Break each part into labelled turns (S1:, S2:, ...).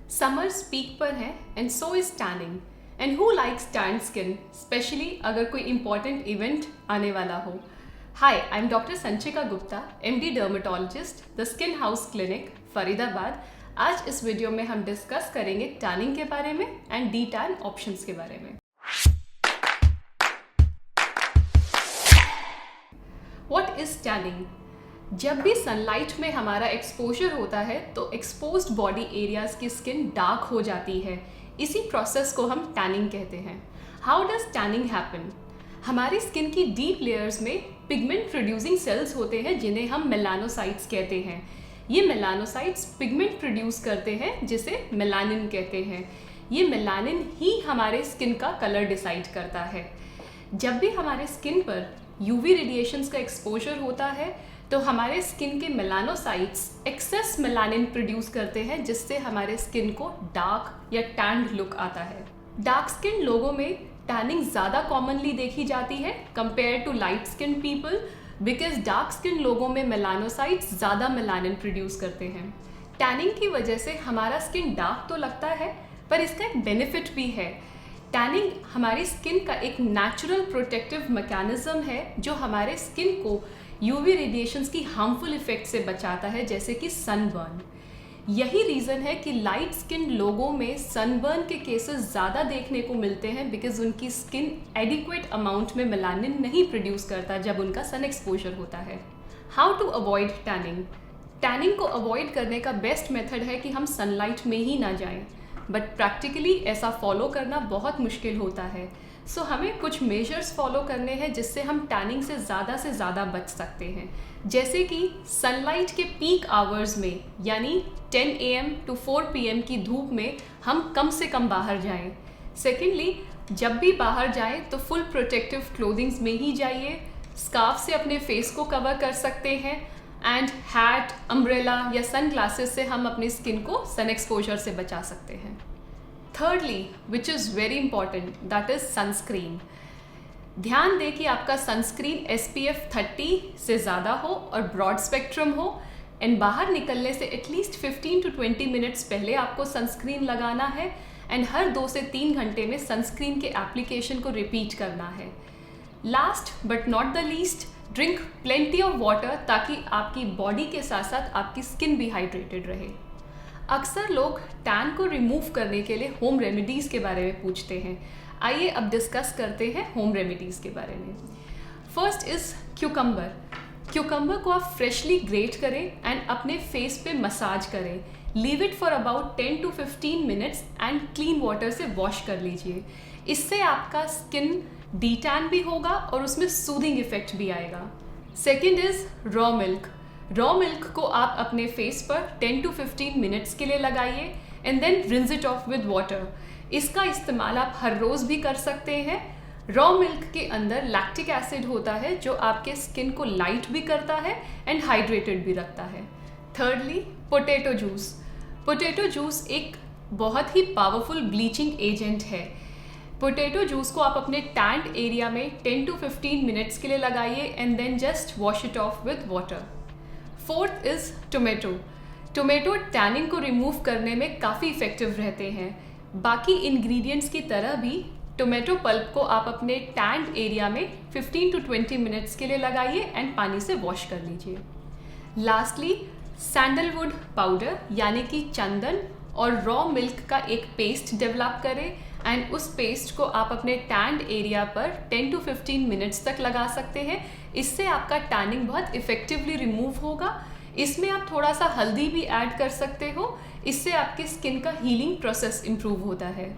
S1: Summers peak पर है and so is tanning and who likes tan skin, especially अगर कोई इंपॉर्टेंट इवेंट आने वाला हो। Hi, I am doctor Sanchika Gupta, MD dermatologist, the skin house clinic, Faridabad. आज इस वीडियो में हम डिस्कस करेंगे टैनिंग के बारे में एंड डी टैन ऑप्शंस के बारे में। What is tanning? जब भी सनलाइट में हमारा एक्सपोजर होता है तो एक्सपोज्ड बॉडी एरियाज की स्किन डार्क हो जाती है। इसी प्रोसेस को हम टैनिंग कहते हैं। How does tanning happen? हमारी स्किन की डीप लेयर्स में पिगमेंट प्रोड्यूसिंग सेल्स होते हैं जिन्हें हम मेलानोसाइट्स कहते हैं। ये मेलानोसाइट्स पिगमेंट प्रोड्यूस करते हैं जिसे मेलानिन कहते हैं। ये मेलानिन ही हमारे स्किन का कलर डिसाइड करता है। जब भी हमारे स्किन पर यूवी रेडिएशंस का एक्सपोजर होता है तो हमारे स्किन के मेलानोसाइट्स एक्सेस मेलानिन प्रोड्यूस करते हैं जिससे हमारे स्किन को डार्क या टैंड लुक आता है। डार्क स्किन लोगों में टैनिंग ज़्यादा कॉमनली देखी जाती है compare to light skin people, because dark skin लोगों में मेलानोसाइट्स ज़्यादा मेलानिन प्रोड्यूस करते हैं। टैनिंग की वजह से हमारा स्किन डार्क तो लगता है पर इसका एक बेनिफिट भी है। टैनिंग हमारी स्किन का एक नेचुरल प्रोटेक्टिव मैकेनिज्म है जो हमारे स्किन को यूवी रेडिएशंस की हार्मफुल इफेक्ट से बचाता है, जैसे कि सनबर्न। यही रीज़न है कि लाइट स्किन लोगों में सनबर्न के केसेस ज़्यादा देखने को मिलते हैं, बिकॉज उनकी स्किन एडिक्वेट अमाउंट में मेलानिन नहीं प्रोड्यूस करता जब उनका सन एक्सपोजर होता है। How to avoid tanning? Tanning को अवॉइड करने का बेस्ट मेथड है कि हम सनलाइट में ही ना जाएं, बट प्रैक्टिकली ऐसा फॉलो करना बहुत मुश्किल होता है। सो हमें कुछ मेजर्स फॉलो करने हैं जिससे हम टैनिंग से ज़्यादा बच सकते हैं। जैसे कि सनलाइट के पीक आवर्स में यानी 10 AM to 4 PM की धूप में हम कम से कम बाहर जाएं। सेकेंडली, जब भी बाहर जाएं तो फुल प्रोटेक्टिव क्लोथिंग्स में ही जाइए। स्कार्फ से अपने फेस को कवर कर सकते हैं एंड हैट, अम्ब्रेला या सन ग्लासेस से हम अपनी स्किन को सन एक्सपोजर से बचा सकते हैं। Thirdly, which is very important, that is sunscreen. ध्यान दें कि आपका सनस्क्रीन SPF 30 से ज़्यादा हो और ब्रॉड स्पेक्ट्रम हो एंड बाहर निकलने से एटलीस्ट 15 to 20 मिनट्स पहले आपको सनस्क्रीन लगाना है एंड हर 2 से 3 घंटे में सनस्क्रीन के एप्लीकेशन को रिपीट करना है। Last but not the least, drink plenty of water ताकि आपकी बॉडी के साथ साथ आपकी स्किन भी हाइड्रेटेड रहे। अक्सर लोग टैन को रिमूव करने के लिए होम रेमेडीज़ के बारे में पूछते हैं। आइए अब डिस्कस करते हैं होम रेमेडीज़ के बारे में। First is cucumber. क्यूकम्बर को आप फ्रेशली ग्रेट करें एंड अपने फेस पे मसाज करें। Leave it for about 10 to 15 minutes and clean water से वॉश कर लीजिए। इससे आपका स्किन डी टैन भी होगा और उसमें सूदिंग इफेक्ट भी आएगा। Second is raw milk. Raw milk को आप अपने फेस पर 10 to 15 मिनट्स के लिए लगाइए and then rinse it off with water. इसका इस्तेमाल आप हर रोज़ भी कर सकते हैं। रॉ मिल्क के अंदर लैक्टिक एसिड होता है जो आपके स्किन को लाइट भी करता है एंड हाइड्रेटेड भी रखता है। Thirdly, potato juice. Potato juice एक बहुत ही पावरफुल ब्लीचिंग एजेंट है। पोटैटो जूस को आप अपने टैंड एरिया में 10 to 15 मिनट्स के लिए लगाइए and then just wash it off with water. Fourth is tomato. Tomato tanning को रिमूव करने में काफ़ी इफ़ेक्टिव रहते हैं। बाकी इंग्रेडिएंट्स की तरह भी टोमेटो पल्प को आप अपने टैंड एरिया में 15 to 20 मिनट्स के लिए लगाइए एंड पानी से वॉश कर लीजिए। लास्टली, सैंडलवुड पाउडर यानी कि चंदन और रॉ मिल्क का एक पेस्ट डेवलप करें एंड उस पेस्ट को आप अपने टैंड एरिया पर 10 to 15 मिनट्स तक लगा सकते हैं। इससे आपका टैनिंग बहुत इफेक्टिवली रिमूव होगा। इसमें आप थोड़ा सा हल्दी भी ऐड कर सकते हो, इससे आपकी स्किन का हीलिंग प्रोसेस इम्प्रूव होता है।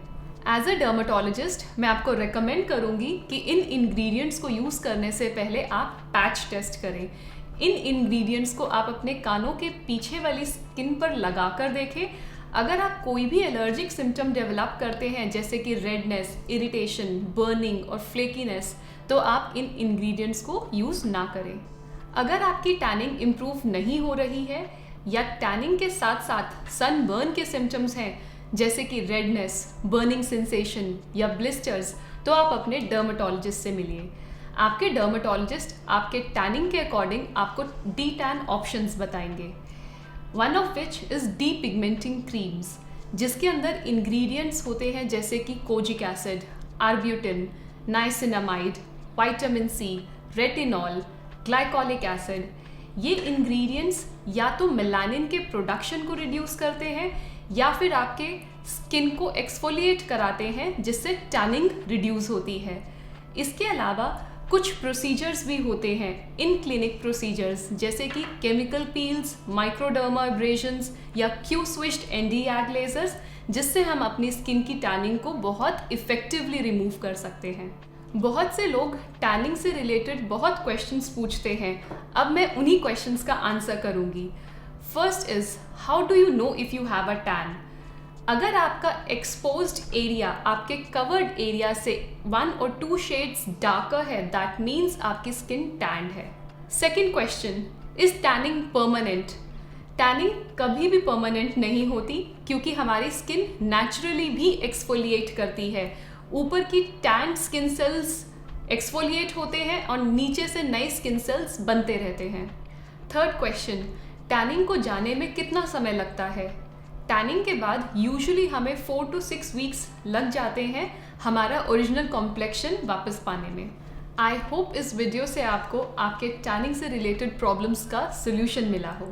S1: एज अ डर्मेटोलॉजिस्ट मैं आपको रेकमेंड करूँगी कि इन इंग्रेडिएंट्स को यूज़ करने से पहले आप पैच टेस्ट करें। इन इंग्रेडिएंट्स को आप अपने कानों के पीछे वाली स्किन पर लगा कर देखें। अगर आप कोई भी एलर्जिक सिम्टम डेवलप करते हैं जैसे कि रेडनेस, इरिटेशन, बर्निंग और फ्लेकीनेस, तो आप इन इंग्रेडिएंट्स को यूज़ ना करें। अगर आपकी टैनिंग इम्प्रूव नहीं हो रही है या टैनिंग के साथ साथ सनबर्न के सिम्टम्स हैं जैसे कि रेडनेस, बर्निंग सेंसेशन या ब्लिस्टर्स, तो आप अपने डर्मेटोलॉजिस्ट से मिलिए। आपके डर्मेटोलॉजिस्ट आपके टैनिंग के अकॉर्डिंग आपको डी टैन ऑप्शंस बताएंगे। One of which is depigmenting creams. जिसके अंदर इंग्रेडिएंट्स होते हैं जैसे कि kojic acid, arbutin, niacinamide, vitamin C, retinol, glycolic acid. ये इंग्रेडिएंट्स या तो मेलानिन के प्रोडक्शन को रिड्यूस करते हैं या फिर आपके स्किन को एक्सफोलिएट कराते हैं, जिससे टैनिंग रिड्यूस होती है। इसके अलावा कुछ प्रोसीजर्स भी होते हैं, इन क्लिनिक प्रोसीजर्स, जैसे कि केमिकल पील्स, माइक्रोडर्माब्रेशंस या क्यू स्विच्ड Nd:YAG लेजर्स, जिससे हम अपनी स्किन की टैनिंग को बहुत इफ़ेक्टिवली रिमूव कर सकते हैं। बहुत से लोग टैनिंग से रिलेटेड बहुत क्वेश्चंस पूछते हैं। अब मैं उन्हीं क्वेश्चंस का आंसर करूंगी। First is, how do you know if you have a tan? अगर आपका एक्सपोज्ड एरिया आपके कवर्ड एरिया से 1 or 2 शेड्स डार्कर है, दैट मीन्स आपकी स्किन टैंड है। Second question, is tanning permanent? Tanning कभी भी परमानेंट नहीं होती, क्योंकि हमारी स्किन नेचुरली भी एक्सफोलिएट करती है। ऊपर की टैंड स्किन सेल्स एक्सफोलिएट होते हैं और नीचे से नए स्किन सेल्स बनते रहते हैं। थर्ड क्वेश्चन, टैनिंग को जाने में कितना समय लगता है? टैनिंग के बाद यूजुअली हमें 4 to 6 वीक्स लग जाते हैं हमारा ओरिजिनल कॉम्प्लेक्शन वापस पाने में। आई होप इस वीडियो से आपको आपके टैनिंग से रिलेटेड प्रॉब्लम्स का सोल्यूशन मिला हो।